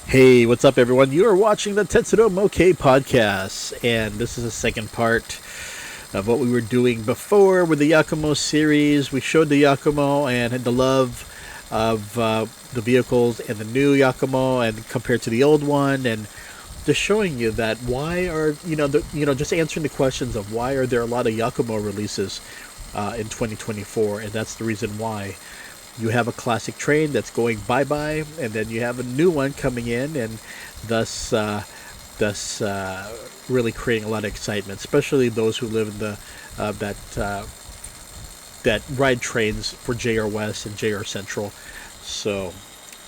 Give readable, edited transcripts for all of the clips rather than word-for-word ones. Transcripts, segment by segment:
Hey, what's up, everyone? You are watching the Tetsudo Mokei podcast, and this is the second part of what we were doing before with the Yakumo series. We showed the Yakumo and the love of the vehicles and the new Yakumo, and compared to the old one, and just showing you that why are just answering the questions of why are there a lot of Yakumo releases in 2024, and that's the reason why. You have a classic train that's going bye-bye, and then you have a new one coming in, and thus really creating a lot of excitement, especially those who live in the that ride trains for JR West and JR Central. So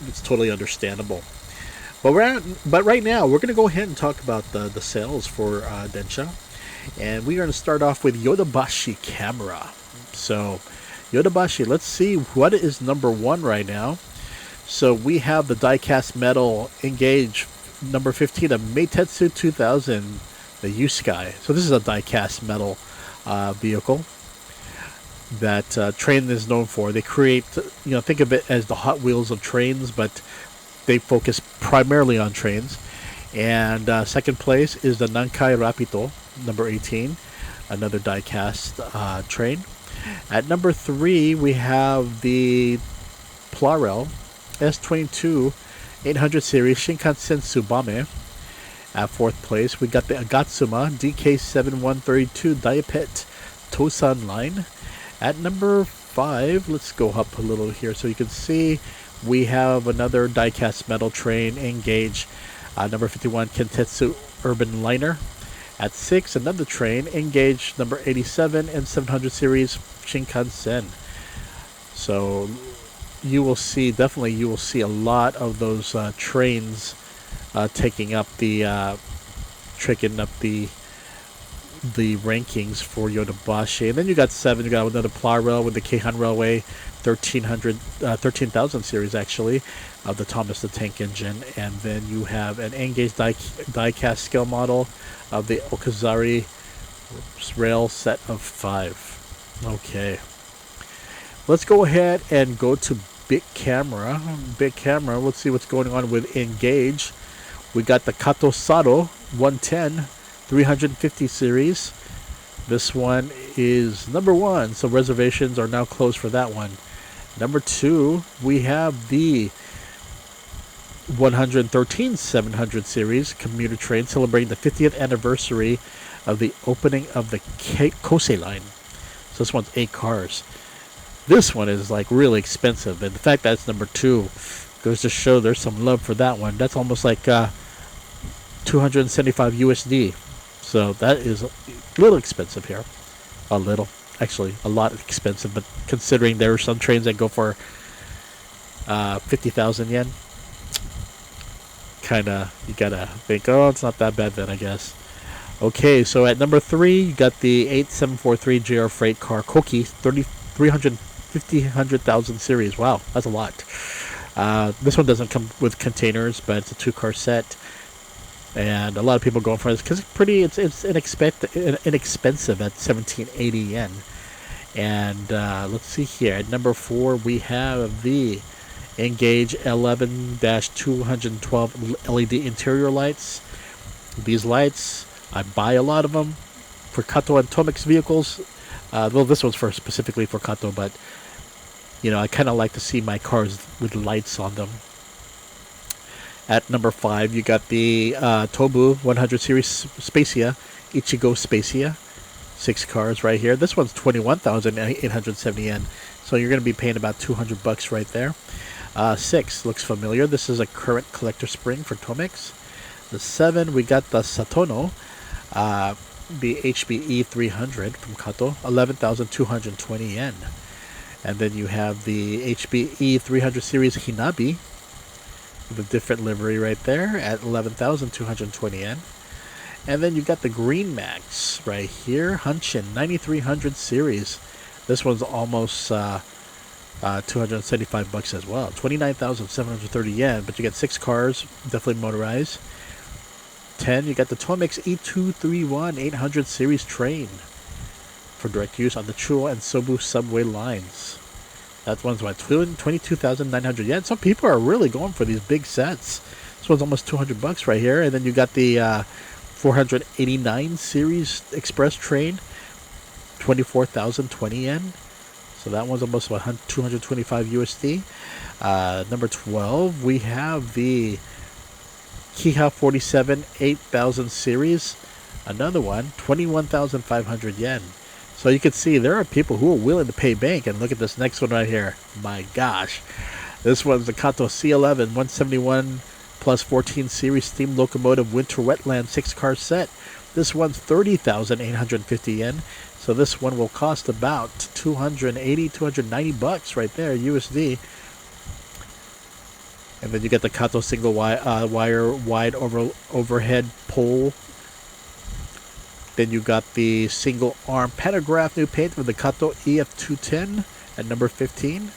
it's totally understandable. But right now we're going to go ahead and talk about the sales for Densha, and we're going to start off with Yodobashi camera. So Yodobashi, let's see what is number one right now. So we have the die-cast metal Engage number 15 of Meitetsu 2000, the U-Sky. So this is a die-cast metal vehicle that TRANE is known for. They create, think of it as the Hot Wheels of trains, but they focus primarily on trains. And second place is the Nankai Rapito, number 18, another die-cast train. At number 3, we have the Plarail S22 800 series Shinkansen Tsubame. At 4th place, we got the Agatsuma DK7132 Diapet Tosan line. At number 5, let's go up a little here so you can see we have another die-cast metal train Engage number 51 Kentetsu Urban Liner. At 6, another train, Engage number 87 and 700 series Shinkansen. So you will see a lot of those trains taking up the rankings for Yodobashi. And then you got 7, you got another Plarail with the Keihan Railway 13,000 series actually of the Thomas the Tank Engine. And then you have an Engage die-cast scale model of the Okazari rail set of 5. Okay. Let's go ahead and go to Big Camera. Big Camera, let's see what's going on with Engage. We got the KATO Sado 110 350 series. This one is number 1, so reservations are now closed for that one. Number 2, we have the 113 700 series commuter train celebrating the 50th anniversary of the opening of the Kosei line. So this one's 8 cars. This one is like really expensive, and the fact that it's number 2 goes to show there's some love for that one. That's almost like 275 USD. So that is a little expensive here. A little. Actually, a lot expensive, but considering there are some trains that go for 50,000 yen, you gotta think, oh, it's not that bad then, I guess. Okay, so at number 3, you got the 8743 JR Freight car Koki 350,000 series. Wow, that's a lot. This one doesn't come with containers, but it's a 2-car set. And a lot of people going for this because it's inexpensive at 1780 yen. And let's see here. At number 4, we have the Engage 11-212 LED interior lights. These lights, I buy a lot of them for KATO and TOMIX vehicles. Well, this one's specifically for KATO, but I kind of like to see my cars with lights on them. At number 5, you got the Tobu 100 series Spacia, Ichigo Spacia, 6 cars right here. This one's 21,870 yen, so you're going to be paying about $200 right there. 6 looks familiar. This is a current collector spring for TOMIX. The 7, we got the Satono, the HBE 300 from KATO, 11,220 yen. And then you have the HBE 300 series Hinabi, the different livery right there at 11,220 yen. And then you got the Greenmax right here, Hanshin 9300 series. This one's almost $275 as well, 29,730 yen. But you get 6 cars, definitely motorized. 10, you got the TOMIX E231 800 series train for direct use on the Chuo and Sobu subway lines. That one's about 22,900 yen. Some people are really going for these big sets. This one's almost 200 bucks right here. And then you got the 489 series express train, 24,020 yen. So that one's almost 225 USD. Number 12, we have the Kiha 47 8000 series. Another one, 21,500 yen. So you can see there are people who are willing to pay bank. And look at this next one right here. My gosh. This one's the KATO C11 171 plus 14 series steam locomotive winter wetland 6-car set. This one's 30,850 yen. So this one will cost about 280, 290 bucks right there, USD. And then you get the KATO single wire wide overhead pole. Then you got the single arm pantograph new paint with the KATO EF210 at number 15.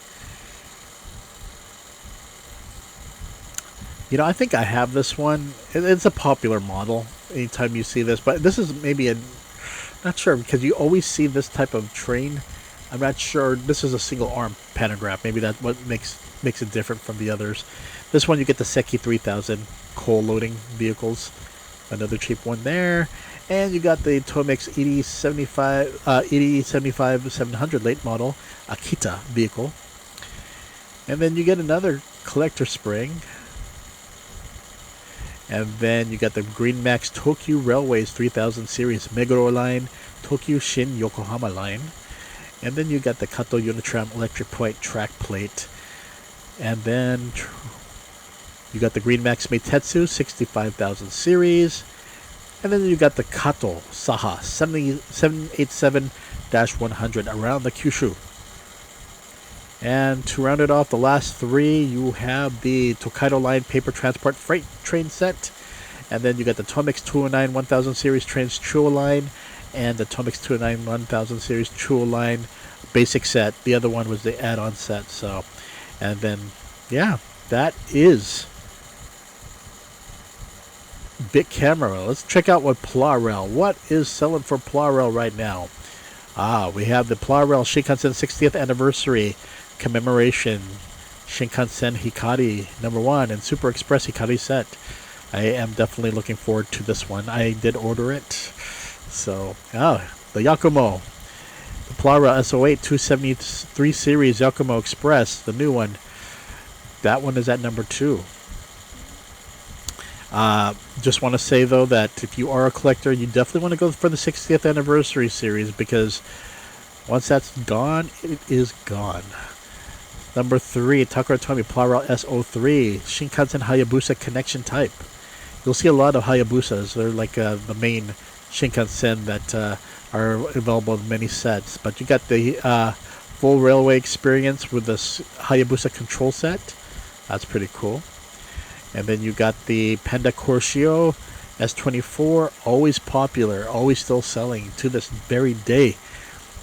You know, I think I have this one. It's a popular model anytime you see this, but this is maybe not sure, because you always see this type of train. I'm not sure. This is a single arm pantograph. Maybe that's what makes it different from the others. This one you get the Seki 3000 coal loading vehicles. Another cheap one there. And you got the TOMIX 8075 700 late model Akita vehicle. And then you get another collector spring. And then you got the Greenmax Tokyo Railways 3000 series Meguro line, Tokyo Shin Yokohama line. And then you got the KATO Unitram electric point track plate. And then you got the Greenmax Meitetsu 65,000 series. And then you got the KATO Saha 787-100 around the Kyushu. And to round it off, the last three, you have the Tokaido line paper transport freight train set. And then you got the TOMIX 209 1000 series trains Chuo line. And the TOMIX 209 1000 series Chuo line basic set. The other one was the add-on set. So, and then, yeah, that is Big Camera. Let's check out what Plarail. What is selling for Plarail right now? We have the Plarail Shinkansen 60th anniversary commemoration Shinkansen Hikari #1 and Super Express Hikari set. I am definitely looking forward to this one. I did order it. So, the Yakumo. The Plarail SO8 273 series Yakumo Express, the new one. That one is at number 2. Just want to say, though, that if you are a collector, you definitely want to go for the 60th anniversary series, because once that's gone, it is gone. Number 3, Takara Tomy Plarail SO3 Shinkansen Hayabusa connection type. You'll see a lot of Hayabusas. They're like the main Shinkansen that are available in many sets. But you got the full railway experience with the Hayabusa control set. That's pretty cool. And then you got the Panda Corshio S24, always popular, always still selling to this very day.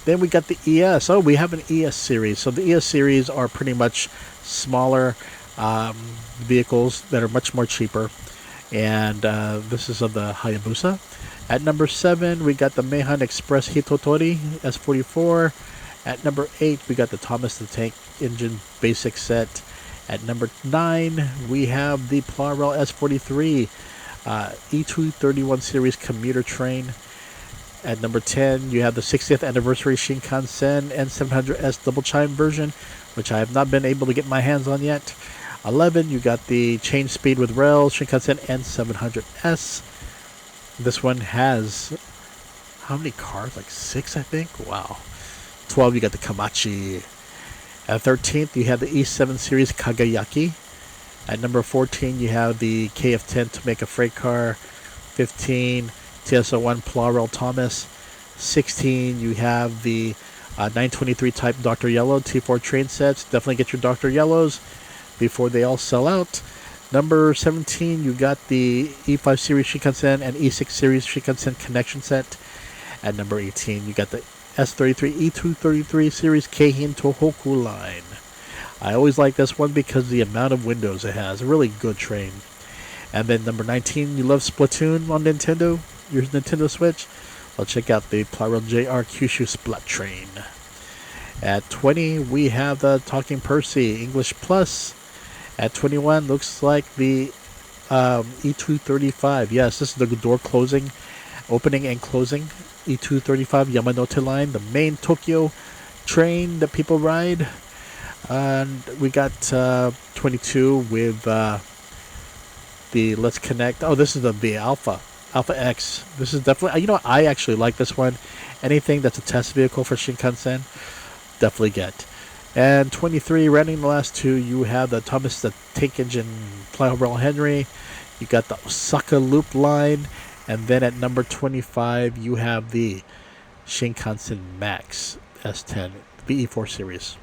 Then we got the ES. Oh, we have an ES series. So the ES series are pretty much smaller vehicles that are much more cheaper. And this is of the Hayabusa. At number 7, we got the Meihan Express Hitotori S44. At number 8, we got the Thomas the Tank Engine basic set. At number 9, we have the Plarail S43 E231 series commuter train. At number 10, you have the 60th anniversary Shinkansen N700S double chime version, which I have not been able to get my hands on yet. 11, you got the change speed with rail Shinkansen N700S. This one has how many cars? Like 6, I think. Wow. 12, you got the Kamachi. At 13th, you have the E7 series Kagayaki. At number 14, you have the KF10 to make a freight car. 15, TSO1 Plarail Thomas. 16, you have the 923 type Dr. Yellow T4 train sets. Definitely get your Dr. Yellows before they all sell out. Number 17, you got the E5 series Shinkansen and E6 series Shinkansen connection set. At number 18, you got the S33 E233 series Keihin Tohoku line. I always like this one because the amount of windows it has. A really good train. And then number 19, you love Splatoon on Nintendo, your Nintendo Switch? Well, check out the Plarail JR Kyushu Splat train. At 20, we have the Talking Percy English Plus. At 21, looks like the E235. Yes, this is the door closing, opening and closing. E235 Yamanote line, the main Tokyo train that people ride. And we got 22 with the Let's Connect. Oh, this is the Alpha X. This is definitely, you know what, I actually like this one. Anything that's a test vehicle for Shinkansen, definitely get. And 23, rounding the last two, you have the Thomas the Tank Engine Plarail Henry. You got the Osaka Loop line. And then at number 25, you have the Shinkansen Max S10 BE4 series.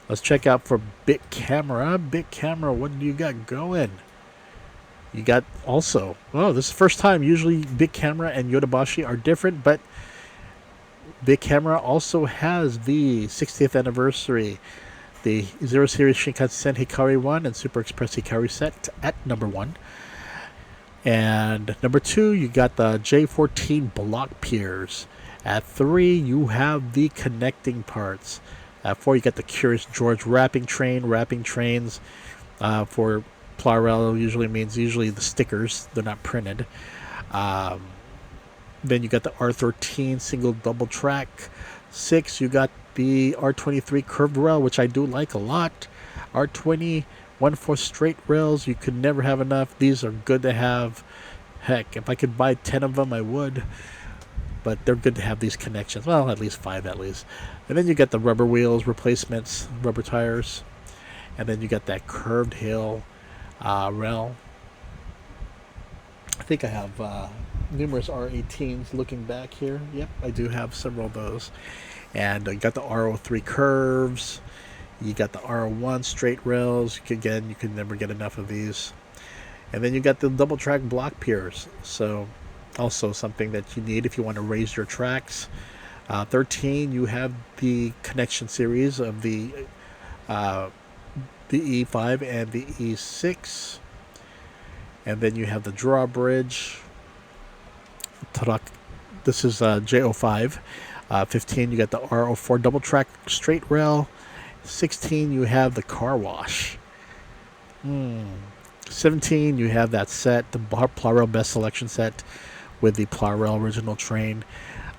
Let's check out for Big Camera. Big Camera, what do you got going? You got also, oh, this is the first time. Usually Big Camera and Yodobashi are different, but Big Camera also has the 60th anniversary, the Zero Series Shinkansen Hikari 1 and Super Express Hikari set at number 1. And number 2, you got the J14 block piers. At 3, you have the connecting parts. At 4, you got the Curious George wrapping trains for Plarail usually the stickers. They're not printed. Then you got the R13 single double track. 6, you got the R23 curved rail, which I do like a lot. R20 1/4 straight rails. You could never have enough. These are good to have. Heck, if I could buy 10 of them, I would. But they're good to have these connections. Well, at least 5 at least. And then you got the rubber wheels, replacements, rubber tires. And then you got that curved hill rail. I think I have numerous R18s looking back here. Yep, I do have several of those. And you got the R03 curves. You got the R01 straight rails. Again, you could never get enough of these. And then you got the double track block piers. So also something that you need if you want to raise your tracks. 13, you have the connection series of the E5 and the E6. And then you have the drawbridge. This is J05. 15, you got the R04 double track straight rail. 16, you have the car wash. 17, you have that set, the Plarail Best Selection set with the Plarail Original Train.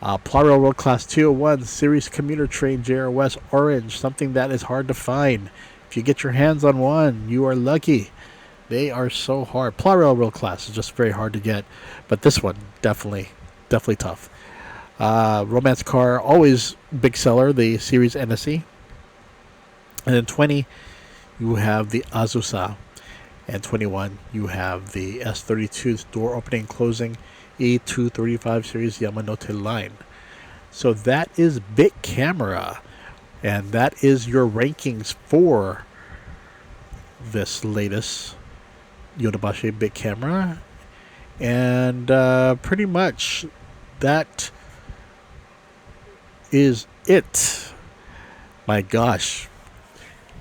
Plarail World Class 201 Series Commuter Train JRS Orange, something that is hard to find. If you get your hands on one, you are lucky. They are so hard. Plarail World Class is just very hard to get, but this one, definitely tough. Romance Car, always big seller, the Series NSE. And then 20, you have the Azusa. And 21, you have the S32's door opening and closing E235 series Yamanote line. So that is Big Camera. And that is your rankings for this latest Yodobashi Big Camera. And pretty much that is it. My gosh.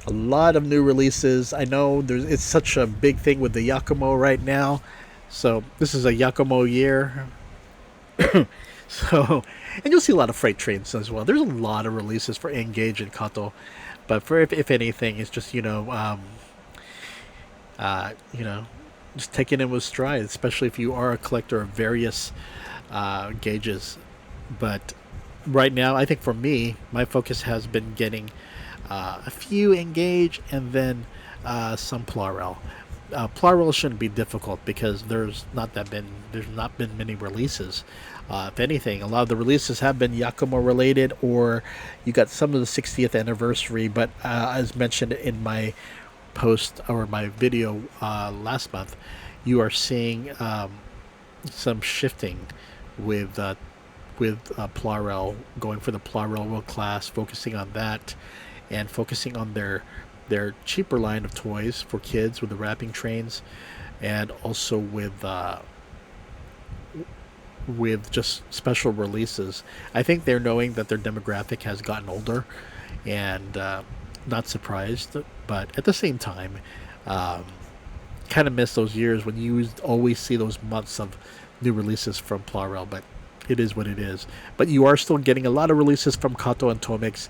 A lot of new releases. I know it's such a big thing with the Yakumo right now. So this is a Yakumo year. So, and you'll see a lot of freight trains as well. There's a lot of releases for Engage and Kato. But for if anything, it's just, just taking it with stride, especially if you are a collector of various gauges. But right now, I think for me, my focus has been getting a few Engage and then some Plarail. Plarail shouldn't be difficult because there's not been many releases. If anything, a lot of the releases have been Yakumo related, or you got some of the 60th anniversary. But as mentioned in my post or my video last month, you are seeing some shifting with Plarail, going for the Plarail World Class, focusing on that. And focusing on their cheaper line of toys for kids with the wrapping trains, and also with just special releases. I think they're knowing that their demographic has gotten older, and not surprised. But at the same time, kind of miss those years when you always see those months of new releases from Plarail. But it is what it is. But you are still getting a lot of releases from KATO and TOMIX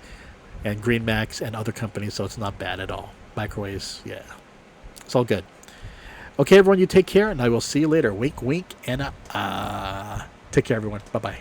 and Greenmax and other companies, so it's not bad at all. Microwaves, yeah, it's all good. Okay, everyone, you take care, and I will see you later. Wink, wink, and take care, everyone. Bye-bye.